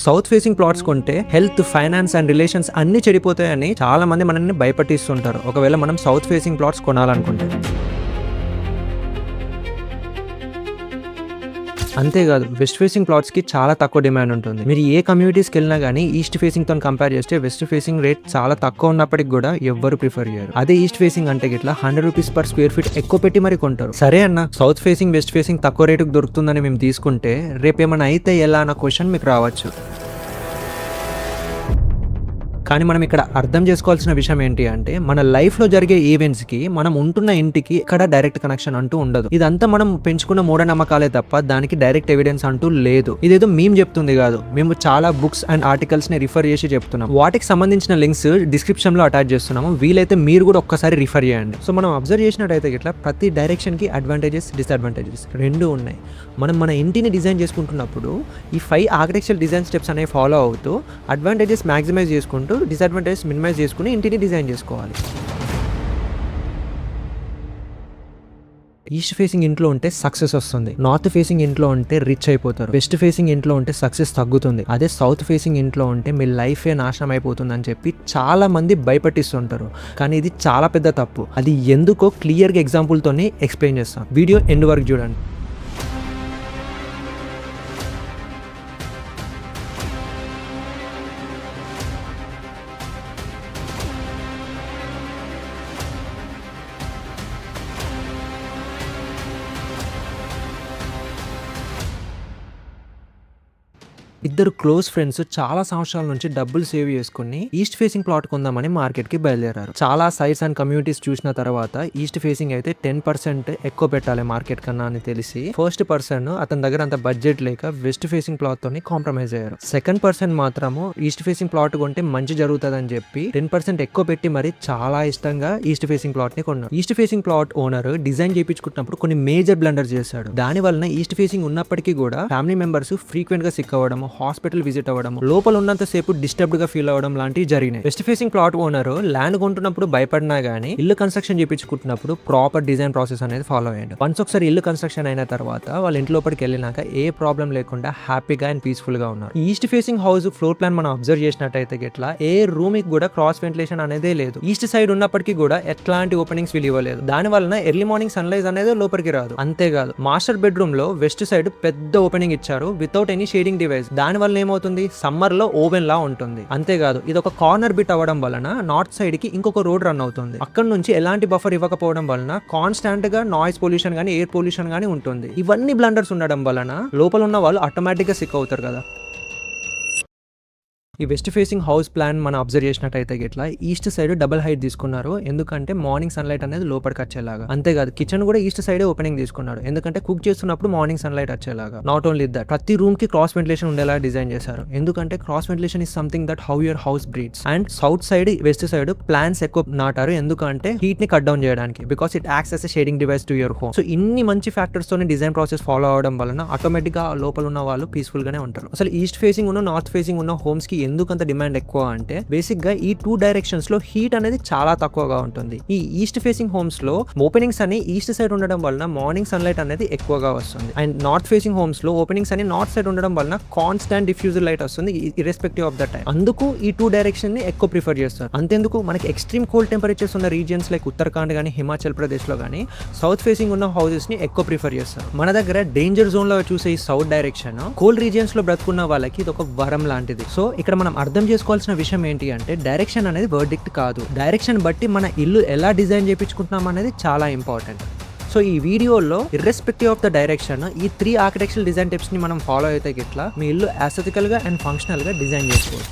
South facing plots కొంటే health, finance and relations అన్ని చెడిపోతాయని చాలా మంది మనల్ని భయపట్టిస్తుంటారు ఒకవేళ మనం సౌత్ ఫేసింగ్ ప్లాట్స్ కొనాలనుకుంటే. అంతేకాదు, వెస్ట్ ఫేసింగ్ ప్లాట్స్ కి చాలా తక్కువ డిమాండ్ ఉంటుంది. మీరు ఏ కమ్యూనిటీస్కి వెళ్ళినా కానీ ఈస్ట్ ఫేసింగ్ తో కంపేర్ చేస్తే వెస్ట్ ఫేసింగ్ రేట్ చాలా తక్కువ ఉన్నప్పటికి కూడా ఎవ్వరు ప్రిఫర్ చేయరు. అదే ఈస్ట్ ఫేసింగ్ అంటే ఇట్లా 100 రూపీస్ పర్ స్క్వేర్ ఫీట్ ఎక్కువ పెట్టి మరి కొంటారు. సరే అన్న, సౌత్ ఫేసింగ్ వెస్ట్ ఫేసింగ్ తక్కువ రేటుకు దొరుకుతుందని మేము తీసుకుంటే రేపేమైనా అయితే ఎలా అన్న క్వశ్చన్ మీకు రావచ్చు. కానీ మనం ఇక్కడ అర్థం చేసుకోవాల్సిన విషయం ఏంటి అంటే, మన లైఫ్లో జరిగే ఈవెంట్స్కి మనం ఉంటున్న ఇంటికి ఇక్కడ డైరెక్ట్ కనెక్షన్ అంటూ ఉండదు. ఇదంతా మనం పెంచుకున్న మూఢనమ్మకాలే తప్ప దానికి డైరెక్ట్ ఎవిడెన్స్ అంటూ లేదు. ఇదేదో మేము చెప్తుంది కాదు, మేము చాలా బుక్స్ అండ్ ఆర్టికల్స్ ని రిఫర్ చేసి చెప్తున్నాం. వాటికి సంబంధించిన లింక్స్ డిస్క్రిప్షన్ లో అటాచ్ చేస్తున్నాము, వీలైతే మీరు కూడా ఒక్కసారి రిఫర్ చేయండి. సో మనం అబ్జర్వ్ చేసినట్టయితే ఇట్లా ప్రతి డైరెక్షన్ కి అడ్వాంటేజెస్, డిసడ్వాంటేజెస్ రెండు ఉన్నాయి. మనం మన ఇంటిని డిజైన్ చేసుకుంటున్నప్పుడు ఈ 5 ఆర్కిటెక్చరల్ డిజైన్ స్టెప్స్ అనేవి ఫాలో అవుతూ అడ్వాంటేజెస్ మ్యాక్సిమైజ్ చేసుకుంటూ డిసడ్వాంటేజెస్ మినిమైజ్ చేసుకుని ఇంటిని డిజైన్ చేసుకోవాలి. ఈస్ట్ ఫేసింగ్ ఇంట్లో ఉంటే సక్సెస్ వస్తుంది, నార్త్ ఫేసింగ్ ఇంట్లో ఉంటే రిచ్ అయిపోతారు, వెస్ట్ ఫేసింగ్ ఇంట్లో ఉంటే సక్సెస్ తగ్గుతుంది, అదే సౌత్ ఫేసింగ్ ఇంట్లో ఉంటే మీ లైఫే నాశనం అయిపోతుంది అని చెప్పి చాలా మంది భయపట్టిస్తుంటారు. కానీ ఇది చాలా పెద్ద తప్పు. అది ఎందుకో క్లియర్గా ఎగ్జాంపుల్తోనే ఎక్స్ప్లెయిన్ చేస్తాం. వీడియో ఎండ్ వరకు చూడండి. ఇద్దరు క్లోజ్ ఫ్రెండ్స్ చాలా సంవత్సరాల నుంచి డబ్బులు సేవ్ చేసుకుని ఈస్ట్ ఫేసింగ్ ప్లాట్ కొందామని మార్కెట్ కి బయలుదేరారు. చాలా సైట్స్ అండ్ కమ్యూనిటీస్ చూసిన తర్వాత ఈస్ట్ ఫేసింగ్ అయితే 10% ఎక్కువ పెట్టాలి మార్కెట్ కన్నా అని తెలిసి ఫస్ట్ పర్సన్ అతని దగ్గర అంత బడ్జెట్ లేక వెస్ట్ ఫేసింగ్ ప్లాట్ తోని కాంప్రమైజ్ అయ్యారు. సెకండ్ పర్సన్ మాత్రము ఈస్ట్ ఫేసింగ్ ప్లాట్ కొంటే మంచి జరుగుతుంది అని చెప్పి 10% ఎక్కువ పెట్టి మరి చాలా ఇష్టంగా ఈస్ట్ ఫేసింగ్ ప్లాట్ ని కొన్నారు. East facing plot owner design చేయించుకుంటున్నప్పుడు కొన్ని మేజర్ బ్లండర్ చేశాడు. దాని వలన ఈస్ట్ ఫేసింగ్ ఉన్నప్పటికీ కూడా ఫ్యామిలీ మెంబర్స్ ఫ్రీక్వెంట్ గా సిక్ అవ్వడం, హాస్పిటల్ విజిట్ అవ్వడం, లోపల ఉన్నంత సేపు డిస్టర్బ్డ్ గా ఫీల్ అవ్వడం లాంటివి జరిగినాయి. West facing plot owner land కొంటున్నప్పుడు భయపడినా గానీ ఇల్లు కన్స్ట్రక్షన్ చేయించుకుంటున్నప్పుడు ప్రాపర్ డిజైన్ ప్రాసెస్ అనేది ఫాలో అయ్యాడు. వన్స్ ఒకసారి ఇల్లు కన్స్ట్రక్షన్ అయిన తర్వాత వాళ్ళ ఇంటి లోపలికి వెళ్ళినాక ఏ ప్రాబ్లం లేకుండా హ్యాపీగా అండ్ పీస్ఫుల్ గా ఉన్నారు. East facing house floor plan మనం అబ్జర్వ్ చేసినట్టయితే ఇట్లా ఏ రూమ్ కి కూడా క్రాస్ వెంటిలేషన్ అనేదే లేదు. ఈస్ట్ సైడ్ ఉన్నప్పటికీ కూడా ఎట్లాంటి ఓపెనింగ్స్ వీలు ఇవ్వలేదు. దాని వలన ఎర్లీ మార్నింగ్ సన్ రైజ్ అనేది లోపలికి రాదు. అంతేకాదు, మాస్టర్ బెడ్రూమ్ లో వెస్ట్ సైడ్ పెద్ద ఓపెనింగ్ ఇచ్చారు వితౌట్ ఎనీ షేడింగ్ డివైస్. దాని వల్ల ఏమవుతుంది, సమ్మర్ లో ఓవెన్ లా ఉంటుంది. అంతేకాదు, ఇది ఒక కార్నర్ బిట్ అవ్వడం వలన నార్త్ సైడ్ కి ఇంకొక రోడ్ రన్ అవుతుంది. అక్కడ నుంచి ఎలాంటి బఫర్ ఇవ్వకపోవడం వలన కాన్స్టాంట్ గా నాయిస్ పొల్యూషన్ గానీ ఎయిర్ పొల్యూషన్ గానీ ఉంటుంది. ఇవన్నీ బ్లండర్స్ ఉండడం వలన లోపల ఉన్న వాళ్ళు ఆటోమేటిక్ గా సిక్ అవుతారు కదా. ఈ వెస్ట్ ఫేసింగ్ హౌస్ ప్లాన్ మనం అబ్జర్వ్ చేసినట్టయితే ఇట్లా ఈస్ట్ సైడ్ డబుల్ హైట్ తీసుకున్నారు, ఎందుకంటే మార్నింగ్ సన్లైట్ అనేది లోపలికి వచ్చేలాగా. అంతేకాదు, కిచెన్ కూడా ఈస్ట్ సైడ్ ఓపెనింగ్ తీసుకున్నాడు, ఎందుకంటే కుక్ చేస్తున్నప్పుడు మార్నింగ్ సన్లైట్ వచ్చేలాగా. నాట్ ఓన్లీ దట్, ప్రతి రూమ్ కి క్రాస్ వెంటిలేషన్ ఉండేలా డిజైన్ చేశారు, ఎందుకంటే cross ventilation is something that how your house breathes. And south side, west side plants ఎక్కువ నాటారు, ఎందుకంటే హీట్ ని కట్ డౌన్ చేయడానికి, because it acts as a shading device to your home. So ఇన్ని మంచి ఫ్యాక్టర్స్ తోని డిజైన్ ప్రాసెస్ ఫాలో అవడం వలన ఆటోమేటిక్ గా లోపల ఉన్న వాళ్ళు పీస్ఫుల్ గానే ఉంటారు. అసలు ఈస్ట్ ఫేసింగ్ ఉన్న నార్త్ ఫేసింగ్ ఉన్న హోమ్స్ కి ఎందుకంత డిమాండ్ ఎక్కువ అంటే, బేసిక్ గా ఈ 2 డైరెక్షన్స్ లో హీట్ అనేది చాలా తక్కువగా ఉంటుంది. ఈ ఈస్ట్ ఫేసింగ్ హోమ్స్ లో ఓపెనింగ్స్ అని ఈస్ట్ సైడ్ ఉండడం వలన మార్నింగ్ సన్లైట్ అనేది ఎక్కువగా వస్తుంది. అండ్ నార్త్ ఫేసింగ్ హోమ్స్ లో ఓపెనింగ్స్ అని నార్త్ సైడ్ ఉండడం వలన కాన్స్టాంట్ డిఫ్యూజర్ లైట్ వస్తుంది ఇర్రెస్పెక్టివ్ ఆఫ్ ద టైం. అందుకు ఈ 2 డైరెక్షన్ ని ఎక్కువ ప్రిఫర్ చేస్తారు. అంతేందుకు, మనకి ఎక్స్ట్రీమ్ కోల్డ్ టెంపరేచర్స్ ఉన్న రీజియన్స్ లైక్ ఉత్తరాఖండ్ గానీ హిమాచల్ ప్రదేశ్ లో గానీ సౌత్ ఫేసింగ్ ఉన్న హౌసెస్ ని ఎక్కువ ప్రిఫర్ చేస్తారు. మన దగ్గర డేంజర్ జోన్ లో చూసే ఈ సౌత్ డైరెక్షన్ కోల్డ్ రీజియన్స్ లో బ్రతుకున్న వాళ్ళకి ఇది ఒక వరం లాంటిది. సో ఇక్కడ మనం అర్థం చేసుకోవాల్సిన విషయం ఏంటి అంటే, డైరెక్షన్ అనేది వర్డిక్ట్ కాదు. డైరెక్షన్ బట్టి మన ఇల్లు ఎలా డిజైన్ చేయించుకుంటున్నాం అనేది చాలా ఇంపార్టెంట్. సో ఈ వీడియోలో ఇర్రెస్పెక్టివ్ ఆఫ్ ద డైరెక్షన్ ఈ 3 ఆర్కిటెక్చరల్ డిజైన్ టిప్స్ ని మనం ఫాలో అయితే ఇట్లా మీ ఇల్లు ఎస్థెటికల్ గా అండ్ ఫంక్షనల్ గా డిజైన్ చేసుకోవచ్చు.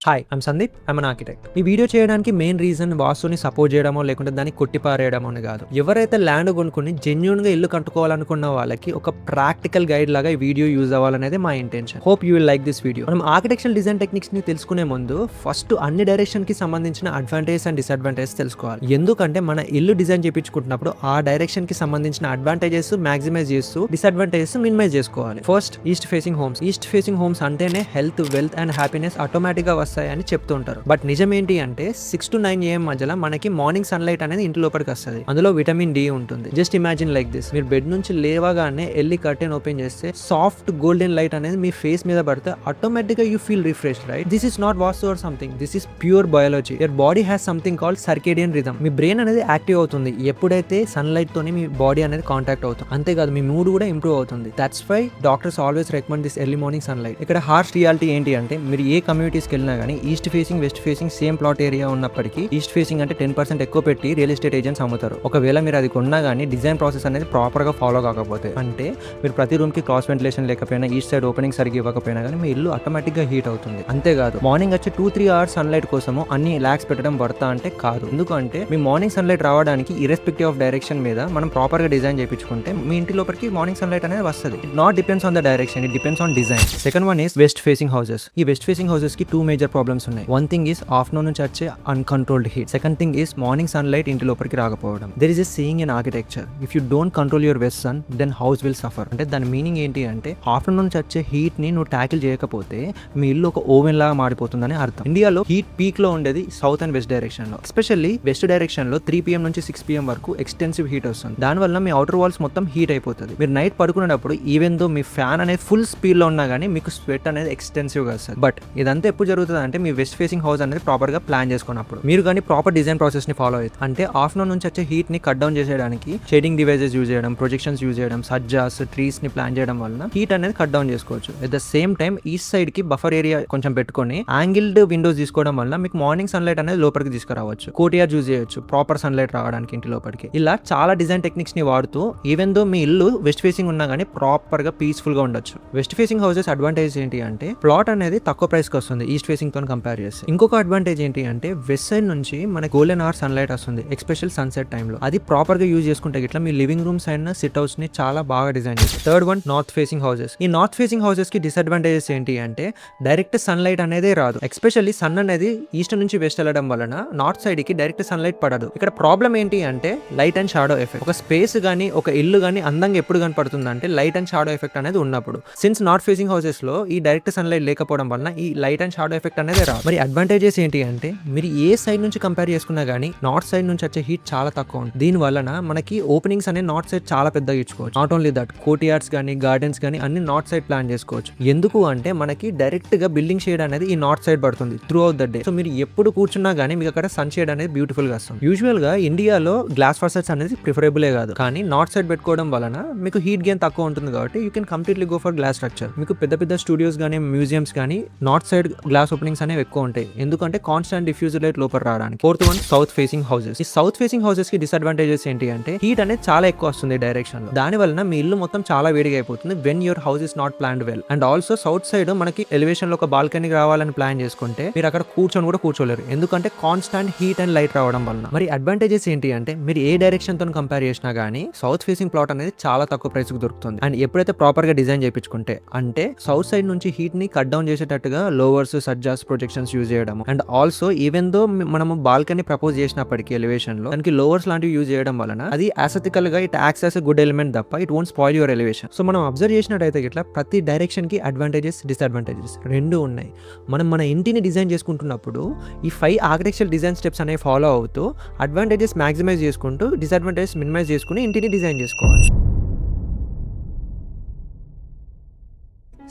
Hi, I'm Sandeep, I'm an architect. ఈ వీడియో చేయడానికి మెయిన్ రీజన్ వాస్తుని సపోర్ట్ చేయడమో లేకుంటే దాన్ని కొట్టిపారేయడమో అని కాదు. ఎవరైతే ల్యాండ్ కొనుక్కుని జెన్యూన్ గా ఇల్లు కట్టుకోవాలనుకున్న వాళ్ళకి ఒక ప్రాక్టికల్ గైడ్ లాగా ఈ వీడియో యూజ్ అవ్వాలనేది మా intention. Hope you will like this video. మనం ఆర్కిటెక్చరల్ డిజైన్ టెక్నిక్స్ ని తెలుసుకునే ముందు ఫస్ట్ అన్ని డైరెక్షన్ కి సంబంధించిన అడ్వాంటేజెస్ అండ్ డిసడ్వాంటేజెస్ తెలుసుకోవాలి. ఎందుకంటే మన ఇల్లు డిజైన్ చేయించుకుంటున్నప్పుడు ఆ డైరెక్షన్ కి సంబంధించిన అడ్వాంటేజెస్ మాక్సిమైజ్ చేస్తూ డిసడ్వాంటేజెస్ మినిమైజ్ చేసుకోవాలి. First, east facing homes. East facing homes అంటేనే health, wealth and happiness automatic గా వస్తాయి అని చెప్తూ ఉంటారు. బట్ నిజం ఏంటి అంటే 6 to 9 AM మధ్యలో మనకి మార్నింగ్ సన్లైట్ అనేది ఇంటి లోపలికి వస్తుంది. అందులో విటమిన్ డి ఉంటుంది. జస్ట్ ఇమాజిన్ లైక్ దిస్, మీరు బెడ్ నుంచి లేవగానే ఎల్లి కర్టెన్ ఓపెన్ చేస్తే సాఫ్ట్ గోల్డెన్ లైట్ అనేది మీ ఫేస్ మీద పడితే ఆటోమేటిక్ గా you feel refresh, right? This is not vastu or something, this is pure biology. Your body has something called circadian rhythm. Me brain అనేది active అవుతుంది ఎప్పుడైతే sunlight తోని మీ body అనేది contact అవుతుంది. అంతేకాదు మీ మూడ్ కూడా ఇంప్రూవ్ అవుతుంది. That's why doctors always recommend this early morning sunlight. ఇక్కడ హార్ష్ రియాలిటీ ఏంటి అంటే మీరు ఏ కమ్యూనిటీస్కి వెళ్ళినా కానీ east facing west facing same plot area ఉన్నప్పటికీ ఈస్ట్ ఫేసింగ్ అంటే 10% ఎక్కువ పెట్టి రియల్ ఎస్టేట్ ఏజెంట్స్ అమ్ముతారు. ఒకవేళ మీరు అది కొన్నా కానీ డిజైన్ ప్రాసెస్ అనేది ప్రాపర్ గా ఫాలో కాకపోతే, అంటే మీరు ప్రతి రూమ్ కి క్రాస్ వెంటిలేషన్ లేకపోయినా ఈస్ట్ సైడ్ ఓపెనింగ్ సరిగ్గా ఇవ్వకపోయినా కానీ మీ ఇల్లు ఆటోమేటిక్ గా హీట్ అవుతుంది. అంతేకాదు మార్నింగ్ వచ్చే 2-3 hours సన్లైట్ కోసము అన్ని ల్యాక్స్ పెట్టడం వర్తా అంటే కాదు. ఎందుకంటే మీ మార్నింగ్ సన్లైట్ రావడానికి ఇర్రెస్పెక్టివ్ ఆఫ్ డైరెక్షన్ మీద మనం ప్రాపర్ గా డిజైన్ చేయించుకుంటే మీ ఇంటి లోపలికి మార్నింగ్ సన్లైట్ అనేది వస్తుంది. It not depends on the direction, it depends on design. Second one is west facing houses. ఈ వెస్ట్ ఫేసింగ్ హౌసెస్ కి 2 మేజర్ ప్రాబ్లమ్స్ ఉన్నాయి. వన్ థింగ్ ఈస్ ఆఫ్టర్నూన్ నుంచి వచ్చే uncontrolled heat. Second thing is morning sunlight ఇంటి లోపలికి రాకపోవడం. There is a saying in architecture, if you don't control your west sun then house will suffer. అంటే దాని meaning ఏంటి అంటే ఆఫ్టర్నూన్ నుంచి వచ్చే హీట్ ని నువ్వు ట్యాకిల్ చేయకపోతే మీ ఇల్లు ఒక ఓవెన్ లాగా మారిపోతుందని అర్థం. ఇండియాలో హీట్ పీక్ లో ఉండేది సౌత్ అండ్ వెస్ట్ డైరెక్షన్ లో. ఎస్పెషల్లీ వెస్ట్ డైరెక్షన్ లో 3 PM నుంచి 6 PM వరకు ఎక్స్టెన్సివ్ హీట్ వస్తుంది. దానివల్ల మీ అవుటర్ వాల్స్ మొత్తం హీట్ అయిపోతుంది. మీరు నైట్ పడుకునేటప్పుడు ఈవెన్ దో మీ ఫ్యాన్ అనేది ఫుల్ స్పీడ్ లో ఉన్నా కానీ మీకు స్వెట్ అనేది ఎక్స్టెన్సివ్ గా వస్తుంది. బట్ ఇదంతా ఎప్పుడు జరుగుతుంది అంటే మీ వెస్ట్ ఫేసింగ్ హౌస్ అనేది ప్రాపర్ గా ప్లాన్ చేసుకున్నప్పుడు. మీరు కానీ ప్రాపర్ డిజైన్ ప్రాసెస్ ని ఫాలో అవుతుంది. అంటే ఆఫ్టర్నూన్ నుంచి వచ్చే హీట్ ని కట్ డౌన్ చేసేయడానికి షేడింగ్ డివైజెస్ యూజ్ చేయడం, ప్రొజెక్షన్స్ యూజ్ చేయడం, సజ్జాస్, ట్రీస్ ని ప్లాన్ చేయడం వల్ల హీట్ అనేది కట్ డౌన్ చేసుకోవచ్చు. At the same time east side కి బఫర్ ఏరియా కొంచెం పెట్టుకొని యాంగిల్డ్ విండోస్ తీసుకోవడం వల్ల మీకు మార్నింగ్ సన్లైట్ అనేది లోపలికి తీసుకురావచ్చు. కోటియార్ యూజ్ చేయొచ్చు ప్రాపర్ సన్లైట్ రావడానికి ఇంటి లోపలికి. ఇలా చాలా డిజైన్ టెక్నిక్స్ ని వాడుతూ ఈవెన్ దో మీ ఇల్లు వెస్ట్ ఫేసింగ్ ఉన్నా కానీ ప్రాపర్ గా పీస్ఫుల్ గా ఉండొచ్చు. వెస్ట్ ఫేసింగ్ హౌసెస్ అడ్వాంటేజ్ ఏంటి అంటే ప్లాట్ అనేది తక్కువ ప్రైస్ కి వస్తుంది ఈస్ట్ ఫేసింగ్ తో కంపేర్ చేస్తే. ఇంకొక అడ్వాంటేజ్ ఏంటి అంటే వెస్ట్ సైడ్ నుంచి మనకి గోల్డెన్ అవర్ సన్లైట్ వస్తుంది, ఎస్పెషల్ సన్సెట్ టైంలో. అది ప్రాపర్ గా యూజ్ చేసుకుంటే ఇట్లా మీ living rooms and sit house ని చాలా బాగా డిజైన్ చేస్తారు. Third one north facing houses. ఈ నార్త్ ఫేసింగ్ హౌసెస్ కి డిసడ్వాంటేజెస్ ఏంటి అంటే డైరెక్ట్ సన్లైట్ అనేది రాదు. ఎస్పెషల్లీ సన్ అనేది ఈస్ట్ నుంచి వెస్ట్ వెళ్ళడం వలన నార్త్ సైడ్ కి డైరెక్ట్ సన్లైట్ పడదు. ఇక్కడ ప్రాబ్లం ఏంటి అంటే లైట్ అండ్ షాడో ఎఫెక్ట్. ఒక స్పేస్ గానీ ఒక ఇల్లు గానీ అందంగా ఎప్పుడు కనపడుతుంది అంటే లైట్ అండ్ షాడో ఎఫెక్ట్ అనేది ఉన్నప్పుడు. సిన్స్ నార్త్ ఫేసింగ్ హౌసెస్ లో ఈ డైరెక్ట్ సన్లైట్ లేకపోవడం వలన ఈ లైట్ అండ్ షాడో ఎఫెక్ట్ అనేది రాదు. మరి అడ్వాంటేజెస్ ఏంటి అంటే మీరు ఏ సైడ్ నుంచి కంపేర్ చేసుకున్నా గానీ నార్త్ సైడ్ నుంచి వచ్చే హీట్ చాలా తక్కువ ఉంటుంది. దీని వలన మనకి ఓపెనింగ్స్ అనేది నార్త్ సైడ్ చాలా పెద్దగా ఇచ్చుకోవచ్చు. నాట్ ఓన్లీ దట్, కోర్ట్యార్డ్స్ గానీ గార్డెన్స్ గానీ అన్ని నార్త్ సైడ్ ప్లాన్ చేసుకోవచ్చు. ఎందుకు అంటే మనకి డైరెక్ట్ గా బిల్డింగ్ షేడ్ అనేది ఈ నార్త్ సైడ్ పడుతుంది through out the day. So మీరు ఎప్పుడు కూర్చున్నా గానీ మీకు అక్కడ సన్ షేడ్ అనేది బ్యూటిఫుల్ గా వస్తుంది. యూజువల్ గా ఇండియాలో గ్లాస్ ఫాసెట్స్ అనేది ప్రిఫరబులే కాదు, కానీ నార్త్ సైడ్ పెట్టుకోవడం వలన మీకు హీట్ గెయిన్ తక్కువ ఉంటుంది కాబట్టి you can completely go for glass structure. మీకు పెద్ద పెద్ద స్టూడియోస్ గానీ మ్యూజియంస్ గానీ నార్త్ సైడ్ గ్లాస్ ఓపెనింగ్స్ అనేవి ఎక్కువ ఉంటాయి, ఎందుకంటే కాన్స్టెంట్ డిఫ్యూజర్ లైట్ లోపల రావడానికి. Fourth one south facing houses. ఈ సౌత్ ఫేసింగ్ హౌసెస్ కి డిసడ్వాంటేజెస్ ఏంటి అంటే హీట్ అనేది చాలా ఎక్కువ వస్తుంది డైరెక్షన్ లో. దాని వలన మీ ఇల్లు మొత్తం చాలా వేడిగా అయిపోతుంది when your house is not planned well. And also south side మనకి ఎలివేషన్ లో ఒక బాల్కనీ రావాలని ప్లాన్ చేసుకుంటే మీరు అక్కడ కూర్చొని కూడా కూర్చోలేరు, ఎందుకంటే కాన్స్టాంట్ హీట్ అండ్ లైట్ రావడం వలన. మరి అడ్వాంటేజెస్ ఏంటి అంటే మీరు ఏ డైరెక్షన్ తో కంపేర్ చేసినా గానీ సౌత్ ఫేసింగ్ ప్లాట్ అనేది చాలా తక్కువ ప్రైస్ కు దొరుకుతుంది. అండ్ ఎప్పుడైతే ప్రాపర్ గా డిజైన్ చేయించుకుంటే అంటే సౌత్ సైడ్ నుంచి హీట్ ని కట్ డౌన్ చేసేటట్టుగా లోవర్స్, సజ్జాస్, ప్రొజెక్షన్స్ యూజ్ చేయడం. అండ్ ఆల్సో ఈవెన్ దో మనము బాల్కనీ ప్రపోజ్ చేసినప్పటికీ ఎలివేషన్ లో దానికి లోవర్స్ లాంటివి యూజ్ చేయడం వలన అది ఆస్థెటికల్ గా it acts as a good element తప్ప it won't spoil your elevation. So మనం అబ్జర్వ్ చేసినట్టయితే ఇట్లా ప్రతి డైరెక్షన్ కి అడ్వాంటేజెస్, డిసడ్వాంటేజెస్ రెండు ఉన్నాయి. మనం మన ఇంటిని డిజైన్ చేసుకుంటున్నప్పుడు ఈ 5 ఆర్కిటెక్చరల్ డిజైన్ స్టెప్స్ అనేవి ఫాలో అవుతూ అడ్వాంటేజెస్ మాక్సిమైజ్ చేసుకుంటూ డిసడ్వాంటేజెస్ మినిమైజ్ చేసుకుని ఇంటిని డిజైన్ చేసుకోవాలి.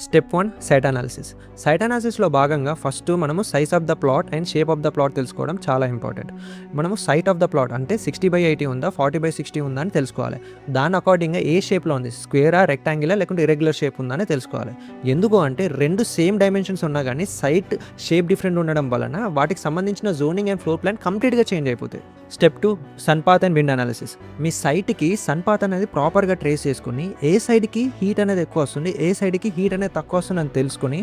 Step 1 site analysis. సైట్ అనాలిసిస్లో భాగంగా ఫస్ట్ మనము size of the plot and shape of the plot తెలుసుకోవడం చాలా ఇంపార్టెంట్. మనము సైట్ ఆఫ్ ద ప్లాట్ అంటే 60/80 ఉందా, 40/60 ఉందా అని తెలుసుకోవాలి. దాని అకార్డింగ్గా ఏ షేప్లో ఉంది, స్క్వేరా, రెక్టాంగిలా లేకుంటే ఇరెగ్యులర్ షేప్ ఉందా అని తెలుసుకోవాలి. ఎందుకు అంటే రెండు సేమ్ డైమెన్షన్స్ ఉన్నా కానీ సైట్ షేప్ డిఫరెంట్ ఉండడం వలన వాటికి సంబంధించిన జోనింగ్ అండ్ ఫ్లోర్ ప్లాన్ కంప్లీట్గా చేంజ్ అయిపోతాయి. Step 2 sun path and wind analysis. మీ సైట్కి సన్ పాత్ అనేది ప్రాపర్గా ట్రేస్ చేసుకుని ఏ సైడ్కి హీట్ అనేది ఎక్కువ వస్తుంది, ఏ సైడ్కి హీట్ అనేది తక్కువ వస్తుంది అని తెలుసుకుని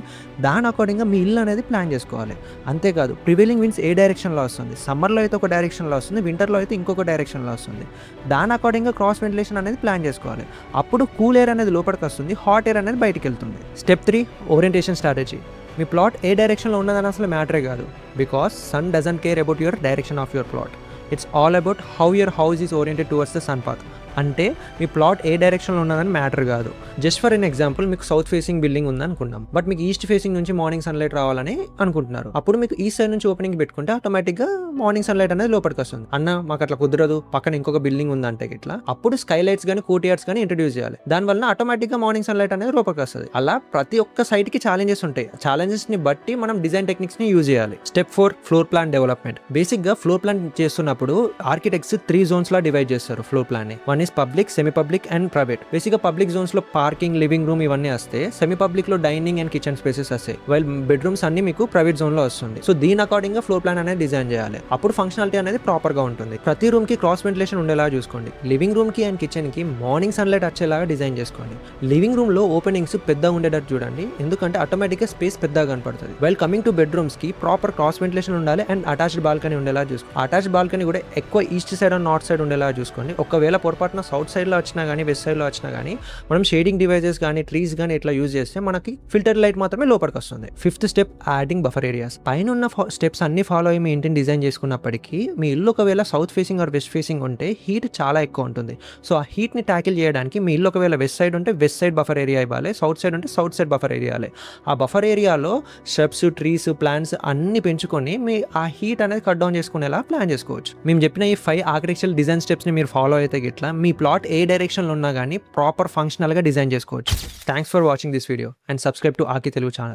దాని అకార్డింగ్గా మీ ఇల్లు అనేది ప్లాన్ చేసుకోవాలి. అంతేకాదు ప్రివైలింగ్ విండ్స్ ఏ డైరెక్షన్లో వస్తుంది, సమ్మర్లో అయితే ఒక డైరెక్షన్లో వస్తుంది, వింటర్లో అయితే ఇంకొక డైరెక్షన్లో వస్తుంది. దాని అకార్డింగ్గా క్రాస్ వెంటిలేషన్ అనేది ప్లాన్ చేసుకోవాలి. అప్పుడు కూల్ ఎయిర్ అనేది లోపలికి వస్తుంది, హాట్ ఎయిర్ అనేది బయటికి వెళ్తుంది. Step 3 orientation strategy. మీ ప్లాట్ ఏ డైరెక్షన్లో ఉన్నదని అసలు మ్యాటరే కాదు, because sun doesn't care about your direction of your plot. It's all about how your house is oriented towards the sun path. అంటే మీ ప్లాట్ ఏ డైరెక్షన్లో ఉన్నదని మ్యాటర్ కాదు. జస్ట్ ఫర్ ఎన్ ఎగ్జాంపుల్, మీకు సౌత్ ఫేసింగ్ బిల్డింగ్ ఉంది అనుకుందాం, but మీకు east facing నుంచి మార్నింగ్ సన్లైట్ రావాలని అనుకుంటున్నారు. అప్పుడు మీకు ఈ సైడ్ నుంచి ఓపెనింగ్ పెట్టుకుంటే ఆటోమేటిక్గా మార్నింగ్ సన్లైట్ అనేది లోపలికి వస్తుంది. అన్న మాకు అట్లా కుదరదు, పక్కన ఇంకొక బిల్డింగ్ ఉందంటే ఇట్లా అప్పుడు స్కైలైట్స్ కానీ కోర్టియార్డ్స్ కానీ ఇంట్రడ్యూస్ చేయాలి. దానివల్ల ఆటోమేటిక్గా మార్నింగ్ సన్లైట్ అనేది లోపలికి వస్తుంది. అలా ప్రతి ఒక్క సైట్ కి ఛాలెంజెస్ ఉంటాయి. ఛాలెంజెస్ ని బట్టి మనం డిజైన్ టెక్నిక్స్ ని యూజ్ చేయాలి. Step 4, floor plan development. Basic గా ఫ్లోర్ ప్లాన్ చేస్తున్నప్పుడు ఆర్కిటెక్ట్స్ 3 జోన్స్ లా డివైడ్ చేస్తారు ఫ్లోర్ ప్లాన్ ని. One is public, semi public and private. Basic గా పబ్లిక్ జోన్స్ లో పార్కింగ్, లివింగ్ రూమ్ ఇవన్నీ వస్తాయి. సెమీ పబ్లిక్ లో డైనింగ్ అండ్ కిచెన్ స్పేసెస్ వస్తాయి. వైల్ బెడ్రూమ్స్ అన్ని మీకు ప్రైవేట్ జోన్ లో వస్తుంది. సో దీని అకార్డింగ్ గా ఫ్లోర్ ప్లాన్ అనేది డిజైన్ చేయాలి. అప్పుడు ఫంక్షనాలిటీ అనేది ప్రాపర్ గా ఉంటుంది. ప్రతి రూమ్ కి క్రాస్ వెంటిలేషన్ ఉండేలా చూసుకోండి. లివింగ్ రూమ్ కి అండ్ కిచెన్ కి మార్నింగ్ సన్లైట్ వచ్చేలాగా డిజైన్ చేసుకోండి. లివింగ్ రూమ్ లో ఓపెనింగ్స్ పెద్దగా ఉండేటట్టు చూడండి, ఎందుకంటే ఆటోమేటిక్ గా స్పేస్ పెద్దగా కనపడుతుంది. వైల్ కమింగ్ టు బెడ్రూమ్స్ కి ప్రాపర్ క్రాస్ వెంటిలేషన్ ఉండాలి అండ్ అటాచ్డ్ బాల్కనీ ఉండేలా చూసుకోండి. అటాచ్డ్ బాల్కనీ కూడా ఎక్కువ east side and north side ఉండేలా చూసుకోండి. ఒకవేళ పొరపాటున సౌత్ సైడ్ లో వచ్చినా కానీ వెస్ట్ సైడ్ లో వచ్చినా కానీ మనం షేడింగ్ డివైజెస్ కానీ ట్రీస్ కానీ ఇట్లా యూజ్ చేస్తే మనకి ఫిల్టర్ లైట్ మాత్రమే లోపలికి వస్తుంది. 5th step, adding buffer areas. పైన ఉన్న స్టెప్స్ అన్ని ఫాలో అయ్యి మీ ఇంటిని డిజైన్ చేసుకున్నప్పటికీ మీ ఇల్లు ఒకవేళ south facing or west facing ఉంటే హీట్ చాలా ఎక్కువ ఉంటుంది. సో ఆ హీట్ ని ట్యాకిల్ చేయడానికి మీ ఇల్లు ఒకవేళ వెస్ట్ సైడ్ ఉంటే వెస్ట్ సైడ్ బఫర్ ఏరియా ఇవ్వాలి, సౌత్ సైడ్ ఉంటే సౌత్ సైడ్ బఫర్ ఏరియా ఇవ్వాలి. ఆ బఫర్ ఏరియాలో స్ట్రబ్స్, ట్రీస్, ప్లాంట్స్ అన్ని పెంచుకొని మీ ఆ హీట్ అనేది కట్ డౌన్ చేసుకునేలా ప్లాన్ చేసుకోవచ్చు. మేము చెప్పిన ఈ 5 ఆర్కిటెక్చరల్ డిజైన్ స్టెప్స్ ని మీరు ఫాలో అయితే గిట్లా మీ ప్లాట్ ఏ డైరెక్షన్ లో ఉన్నా కానీ ప్రాపర్ ఫంక్షనల్ గా డిజైన్ చేసుకోవచ్చు. Thanks for watching this video and subscribe to Aaki Telugu channel.